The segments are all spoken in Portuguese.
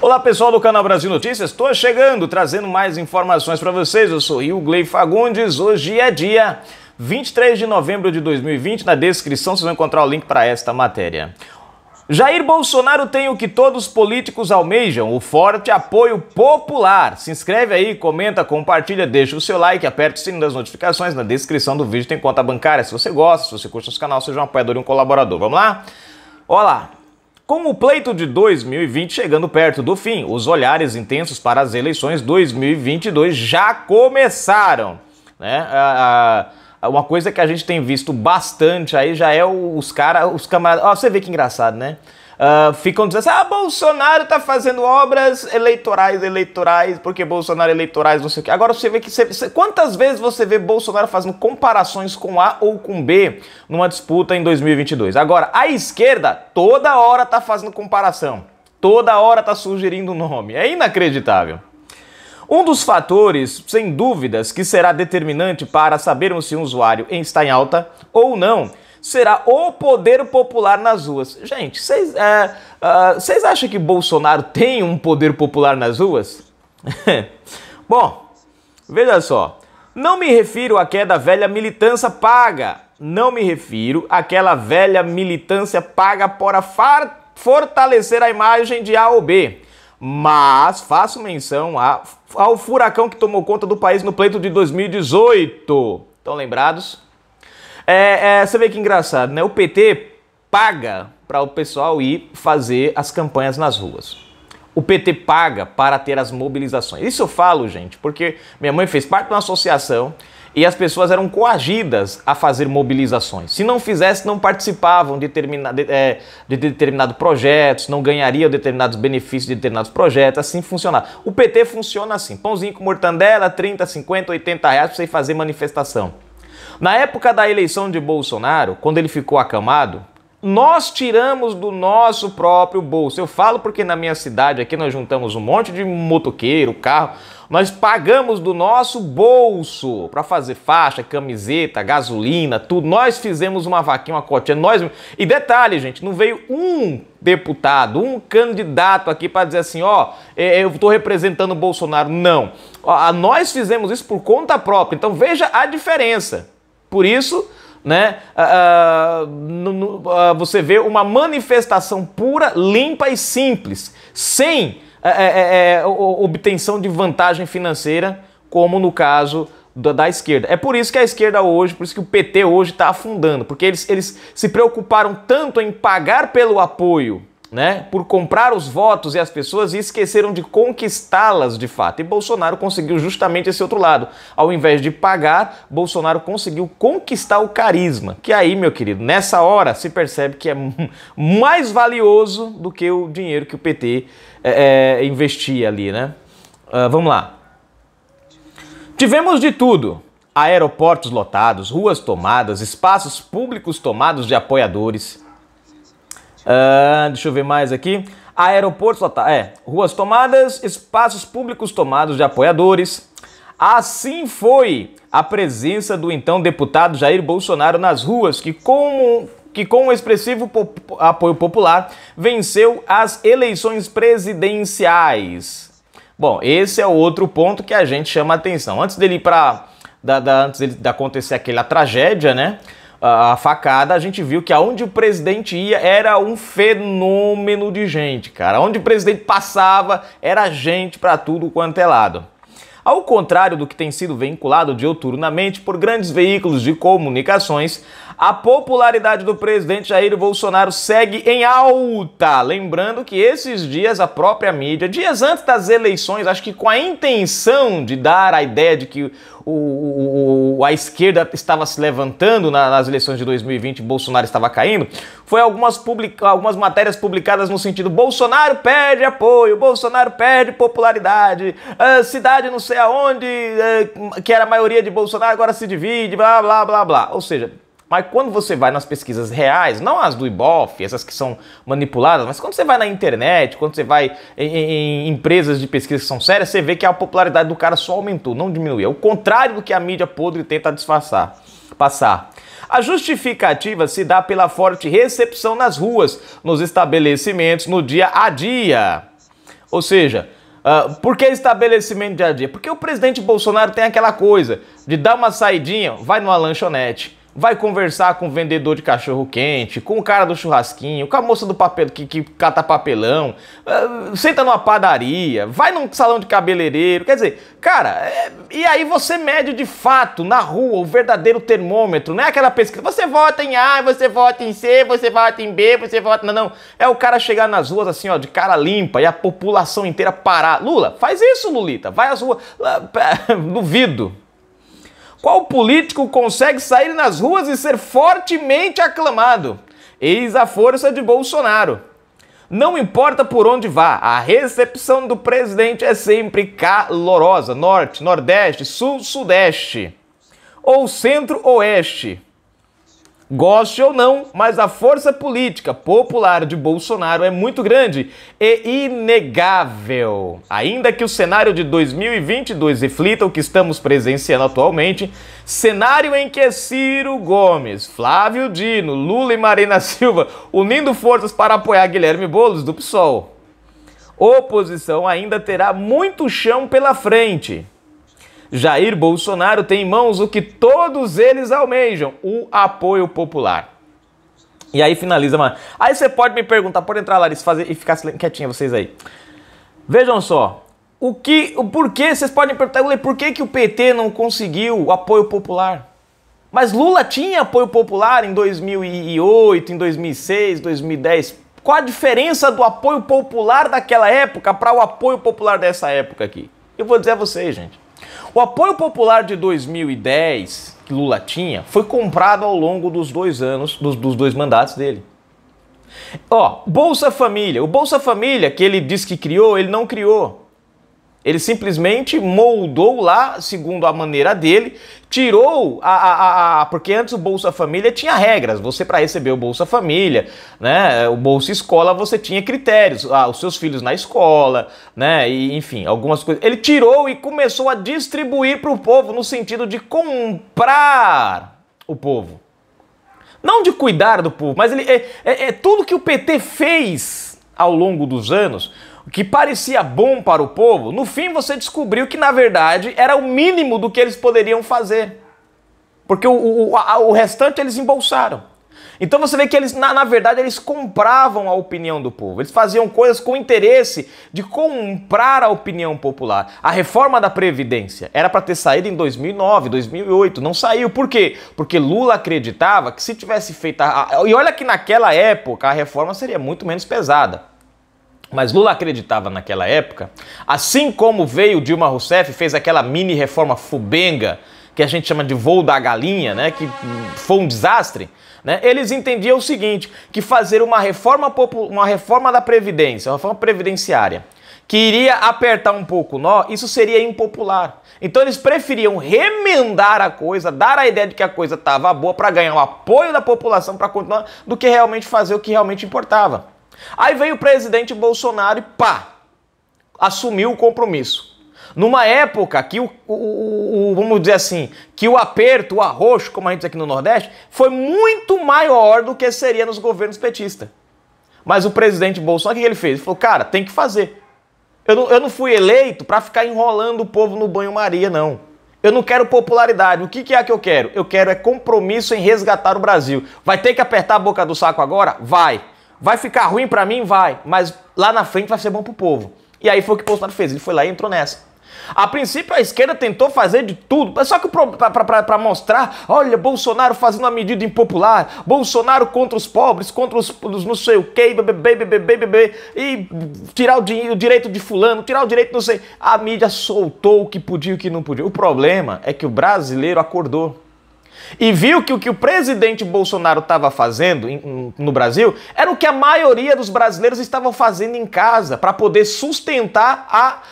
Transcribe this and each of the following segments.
Olá pessoal do canal Brasil Notícias, estou chegando trazendo mais informações para vocês. Eu sou Rilgley Fagundes. Hoje é dia 23 de novembro de 2020. Na descrição vocês vão encontrar o link para esta matéria. Jair Bolsonaro tem o que todos os políticos almejam, o forte apoio popular. Se inscreve aí, comenta, compartilha, deixa o seu like, aperta o sininho das notificações. Na descrição do vídeo tem conta bancária. Se você gosta, se você curte nosso canal, seja um apoiador e um colaborador. Vamos lá? Olha lá. Com o pleito de 2020 chegando perto do fim, os olhares intensos para as eleições 2022 já começaram, né? Uma coisa que a gente tem visto bastante aí já é os camaradas... Ó, você vê que engraçado, né? Ficam dizendo assim, Bolsonaro tá fazendo obras eleitorais, porque Bolsonaro eleitorais, não sei o quê. Agora você vê que... quantas vezes você vê Bolsonaro fazendo comparações com A ou com B numa disputa em 2022? Agora, a esquerda toda hora tá fazendo comparação, toda hora tá sugerindo o nome. É inacreditável. Um dos fatores, sem dúvidas, que será determinante para sabermos se um usuário está em alta ou não, será o poder popular nas ruas. Gente, vocês acham que Bolsonaro tem um poder popular nas ruas? Bom, veja só. Não me refiro àquela velha militância paga. Não me refiro àquela velha militância paga para fortalecer a imagem de A ou B. Mas faço menção ao furacão que tomou conta do país no pleito de 2018. Estão lembrados? Você vê que engraçado, né? O PT paga para o pessoal ir fazer as campanhas nas ruas. O PT paga para ter as mobilizações. Isso eu falo, gente, porque minha mãe fez parte de uma associação e as pessoas eram coagidas a fazer mobilizações. Se não fizesse, não participavam de determinados projetos, não ganhariam determinados benefícios de determinados projetos, assim funcionava. O PT funciona assim, pãozinho com mortandela, 30, 50, 80 reais para você ir fazer manifestação. Na época da eleição de Bolsonaro, quando ele ficou acamado, nós tiramos do nosso próprio bolso. Eu falo porque na minha cidade aqui nós juntamos um monte de motoqueiro, carro, nós pagamos do nosso bolso para fazer faixa, camiseta, gasolina, tudo. Nós fizemos uma vaquinha, uma cotinha, nós... E detalhe, gente, não veio um deputado, um candidato aqui para dizer assim, eu estou representando o Bolsonaro. Não. Nós fizemos isso por conta própria. Então veja a diferença. Por isso, né, você vê uma manifestação pura, limpa e simples, sem obtenção de vantagem financeira, como no caso da esquerda. É por isso que a esquerda hoje, por isso que o PT hoje está afundando, porque eles se preocuparam tanto em pagar pelo apoio, né, por comprar os votos e as pessoas, e esqueceram de conquistá-las de fato. E Bolsonaro conseguiu justamente esse outro lado. Ao invés de pagar, Bolsonaro conseguiu conquistar o carisma. Que aí, meu querido, nessa hora se percebe que é mais valioso do que o dinheiro que o PT investia ali, né? Vamos lá. Tivemos de tudo. Aeroportos lotados, ruas tomadas, espaços públicos tomados de apoiadores. Deixa eu ver mais aqui. Aeroportos lotados, ruas tomadas, espaços públicos tomados de apoiadores. Assim foi a presença do então deputado Jair Bolsonaro nas ruas, que com um expressivo apoio popular venceu as eleições presidenciais. Bom, esse é outro ponto que a gente chama a atenção. Antes dele ir antes de acontecer aquela tragédia, né? A facada, a gente viu que aonde o presidente ia era um fenômeno de gente, cara. Onde o presidente passava era gente para tudo quanto é lado. Ao contrário do que tem sido veiculado diuturnamente por grandes veículos de comunicações, a popularidade do presidente Jair Bolsonaro segue em alta. Lembrando que esses dias a própria mídia, dias antes das eleições, acho que com a intenção de dar a ideia de que a esquerda estava se levantando nas eleições de 2020 e Bolsonaro estava caindo, foi algumas matérias publicadas no sentido: Bolsonaro perde apoio, Bolsonaro perde popularidade, a cidade não sei aonde, que era a maioria de Bolsonaro, agora se divide, blá, blá, blá, blá. Ou seja, mas quando você vai nas pesquisas reais, não as do Ibope, essas que são manipuladas, mas quando você vai na internet, quando você vai em empresas de pesquisa que são sérias, você vê que a popularidade do cara só aumentou, não diminuiu. É o contrário do que a mídia podre tenta passar. A justificativa se dá pela forte recepção nas ruas, nos estabelecimentos, no dia a dia. Ou seja, por que estabelecimento dia a dia? Porque o presidente Bolsonaro tem aquela coisa de dar uma saidinha, vai numa lanchonete, vai conversar com o vendedor de cachorro-quente, com o cara do churrasquinho, com a moça do papel que cata papelão, senta numa padaria, vai num salão de cabeleireiro. Quer dizer, cara, e aí você mede de fato, na rua, o verdadeiro termômetro. Não é aquela pesquisa, você vota em A, você vota em C, você vota em B, você vota... Não, não. É o cara chegar nas ruas assim, ó, de cara limpa e a população inteira parar. Lula, faz isso, Lulita. Vai às ruas. Duvido. Qual político consegue sair nas ruas e ser fortemente aclamado? Eis a força de Bolsonaro. Não importa por onde vá, a recepção do presidente é sempre calorosa. Norte, Nordeste, Sul, Sudeste. Ou Centro-Oeste. Goste ou não, mas a força política popular de Bolsonaro é muito grande e inegável. Ainda que o cenário de 2022 reflita o que estamos presenciando atualmente, cenário em que Ciro Gomes, Flávio Dino, Lula e Marina Silva unindo forças para apoiar Guilherme Boulos do PSOL. Oposição ainda terá muito chão pela frente. Jair Bolsonaro tem em mãos o que todos eles almejam, o apoio popular. E aí finaliza, mano. Aí você pode me perguntar, pode entrar, Larissa, e ficar quietinha vocês aí. Vejam só, o porquê, vocês podem perguntar, por que o PT não conseguiu o apoio popular? Mas Lula tinha apoio popular em 2008, em 2006, 2010. Qual a diferença do apoio popular daquela época para o apoio popular dessa época aqui? Eu vou dizer a vocês, gente. O apoio popular de 2010, que Lula tinha, foi comprado ao longo dos 2 anos, dos 2 mandatos dele. Ó, Bolsa Família. O Bolsa Família, que ele disse que criou, ele não criou. Ele simplesmente moldou lá, segundo a maneira dele, tirou porque antes o Bolsa Família tinha regras. Você, para receber o Bolsa Família, né, o Bolsa Escola, você tinha critérios. Os seus filhos na escola, né, e, enfim, algumas coisas. Ele tirou e começou a distribuir para o povo no sentido de comprar o povo. Não de cuidar do povo, mas ele tudo que o PT fez ao longo dos anos, que parecia bom para o povo, no fim você descobriu que, na verdade, era o mínimo do que eles poderiam fazer. Porque o restante eles embolsaram. Então você vê que eles, na verdade, eles compravam a opinião do povo. Eles faziam coisas com interesse de comprar a opinião popular. A reforma da Previdência era para ter saído em 2009, 2008. Não saiu. Por quê? Porque Lula acreditava que se tivesse feito... E olha que naquela época a reforma seria muito menos pesada. Mas Lula acreditava naquela época, assim como veio Dilma Rousseff, fez aquela mini reforma fubenga, que a gente chama de voo da galinha, né, que foi um desastre, né? Eles entendiam o seguinte, que fazer uma reforma da Previdência, uma reforma previdenciária, que iria apertar um pouco o nó, isso seria impopular. Então eles preferiam remendar a coisa, dar a ideia de que a coisa estava boa para ganhar o apoio da população para continuar, do que realmente fazer o que realmente importava. Aí veio o presidente Bolsonaro e pá, assumiu o compromisso. Numa época que vamos dizer assim, que o aperto, o arroxo, como a gente diz aqui no Nordeste, foi muito maior do que seria nos governos petistas. Mas o presidente Bolsonaro, o que ele fez? Ele falou, cara, tem que fazer. Eu não fui eleito para ficar enrolando o povo no banho-maria, não. Eu não quero popularidade. O que é que eu quero? Eu quero é compromisso em resgatar o Brasil. Vai ter que apertar a boca do saco agora? Vai. Vai ficar ruim pra mim? Vai. Mas lá na frente vai ser bom pro povo. E aí foi o que o Bolsonaro fez. Ele foi lá e entrou nessa. A princípio a esquerda tentou fazer de tudo, só que para mostrar, olha, Bolsonaro fazendo uma medida impopular, Bolsonaro contra os pobres, contra os não sei o que, e tirar o direito de fulano, tirar o direito não sei. A mídia soltou o que podia e o que não podia. O problema é que o brasileiro acordou. E viu que o que o presidente Bolsonaro estava fazendo no Brasil era o que a maioria dos brasileiros estavam fazendo em casa para poder sustentar,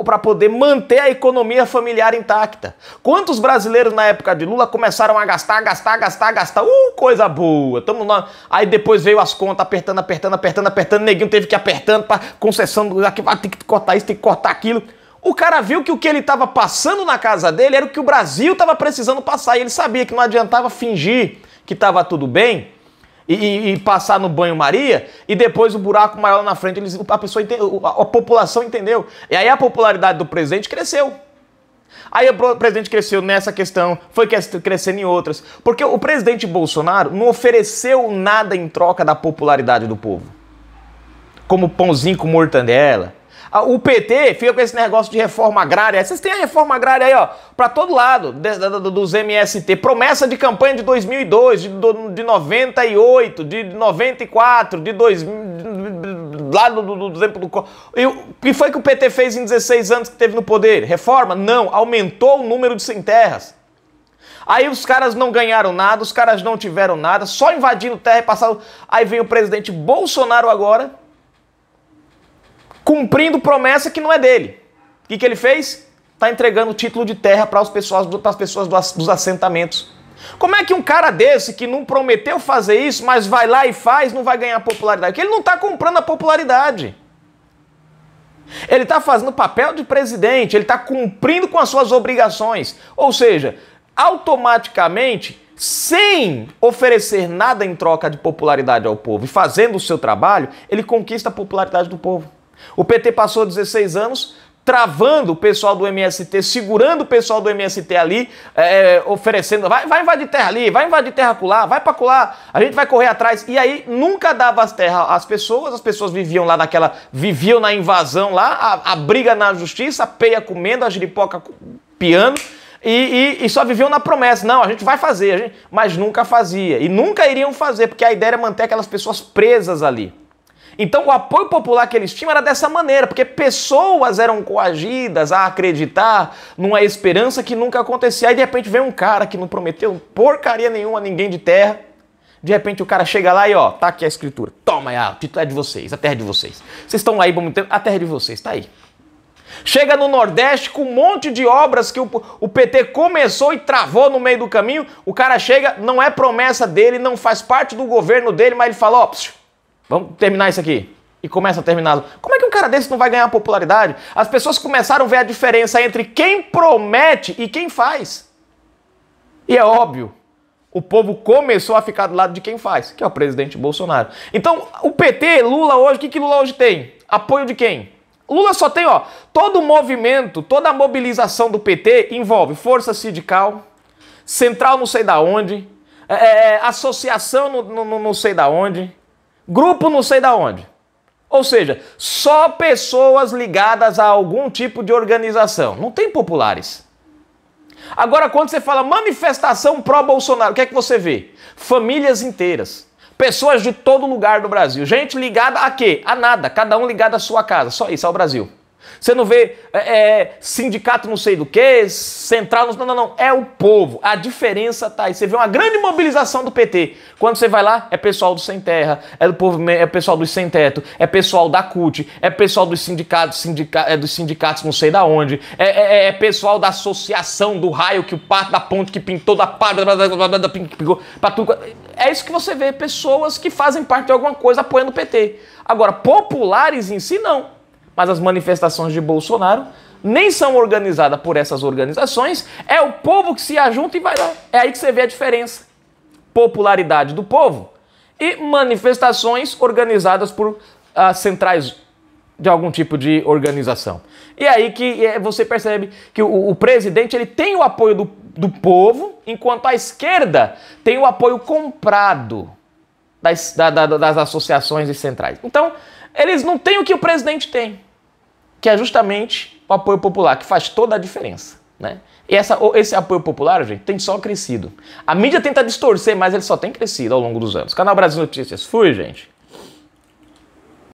para poder manter a economia familiar intacta. Quantos brasileiros na época de Lula começaram a gastar? Coisa boa. Aí depois veio as contas apertando, neguinho teve que ir apertando para concessão, tem que cortar isso, tem que cortar aquilo. O cara viu que o que ele estava passando na casa dele era o que o Brasil estava precisando passar. E ele sabia que não adiantava fingir que estava tudo bem e passar no banho-maria, e depois o buraco maior lá na frente, a população entendeu. E aí a popularidade do presidente cresceu. Aí o presidente cresceu nessa questão, foi crescendo em outras. Porque o presidente Bolsonaro não ofereceu nada em troca da popularidade do povo. Como pãozinho com mortandela. O PT fica com esse negócio de reforma agrária. Vocês têm a reforma agrária aí, ó, pra todo lado, dos MST. Promessa de campanha de 2002, de 98, de 94, de 2000, lá do tempo do... E o que foi que o PT fez em 16 anos que teve no poder? Reforma? Não, aumentou o número de sem terras. Aí os caras não ganharam nada, os caras não tiveram nada, só invadindo terra e passando... Aí vem o presidente Bolsonaro agora, cumprindo promessa que não é dele. O que ele fez? Está entregando o título de terra para as pessoas dos assentamentos. Como é que um cara desse, que não prometeu fazer isso, mas vai lá e faz, não vai ganhar popularidade? Porque ele não está comprando a popularidade. Ele está fazendo o papel de presidente, ele está cumprindo com as suas obrigações. Ou seja, automaticamente, sem oferecer nada em troca de popularidade ao povo e fazendo o seu trabalho, ele conquista a popularidade do povo. O PT passou 16 anos travando o pessoal do MST, segurando o pessoal do MST ali, oferecendo, vai invadir terra ali, vai invadir terra acolá, vai para acolá, a gente vai correr atrás. E aí nunca dava as terras às pessoas, as pessoas viviam lá viviam na invasão lá, a briga na justiça, a peia comendo, a giripoca piando, e só viviam na promessa. Não, a gente vai fazer, mas nunca fazia. E nunca iriam fazer, porque a ideia era manter aquelas pessoas presas ali. Então o apoio popular que eles tinham era dessa maneira, porque pessoas eram coagidas a acreditar numa esperança que nunca acontecia. Aí de repente vem um cara que não prometeu porcaria nenhuma a ninguém de terra, de repente o cara chega lá e ó, tá aqui a escritura, toma aí, o título é de vocês, a terra é de vocês. Vocês estão aí, a terra é de vocês, tá aí. Chega no Nordeste com um monte de obras que o PT começou e travou no meio do caminho, o cara chega, não é promessa dele, não faz parte do governo dele, mas ele fala, ó, vamos terminar isso aqui. E começa a terminá-lo. Como é que um cara desse não vai ganhar popularidade? As pessoas começaram a ver a diferença entre quem promete e quem faz. E é óbvio, o povo começou a ficar do lado de quem faz, que é o presidente Bolsonaro. Então, o PT, Lula hoje, o que Lula hoje tem? Apoio de quem? Lula só tem, ó, todo o movimento, toda a mobilização do PT envolve força sindical, central não sei da onde, associação não sei da onde, grupo não sei da onde. Ou seja, só pessoas ligadas a algum tipo de organização. Não tem populares. Agora, quando você fala manifestação pró-Bolsonaro, o que é que você vê? Famílias inteiras. Pessoas de todo lugar do Brasil. Gente ligada a quê? A nada. Cada um ligado à sua casa. Só isso, ao Brasil. Você não vê sindicato não sei do que, central, não. É o povo. A diferença tá aí. Você vê uma grande mobilização do PT. Quando você vai lá, é pessoal do Sem Terra, é do povo, é pessoal dos Sem Teto, é pessoal da CUT, é pessoal dos sindicatos não sei da onde, é pessoal da associação do raio, que o pato da ponte que pintou dapada, é isso que você vê, pessoas que fazem parte de alguma coisa apoiando o PT. Agora, populares em si, não. Mas as manifestações de Bolsonaro nem são organizadas por essas organizações, é o povo que se ajunta e vai lá. É aí que você vê a diferença. Popularidade do povo e manifestações organizadas por centrais de algum tipo de organização. E aí que você percebe que o presidente ele tem o apoio do povo, enquanto a esquerda tem o apoio comprado das associações e centrais. Então, eles não têm o que o presidente tem, que é justamente o apoio popular, que faz toda a diferença, né? E esse apoio popular, gente, tem só crescido. A mídia tenta distorcer, mas ele só tem crescido ao longo dos anos. Canal Brasil Notícias. Fui, gente.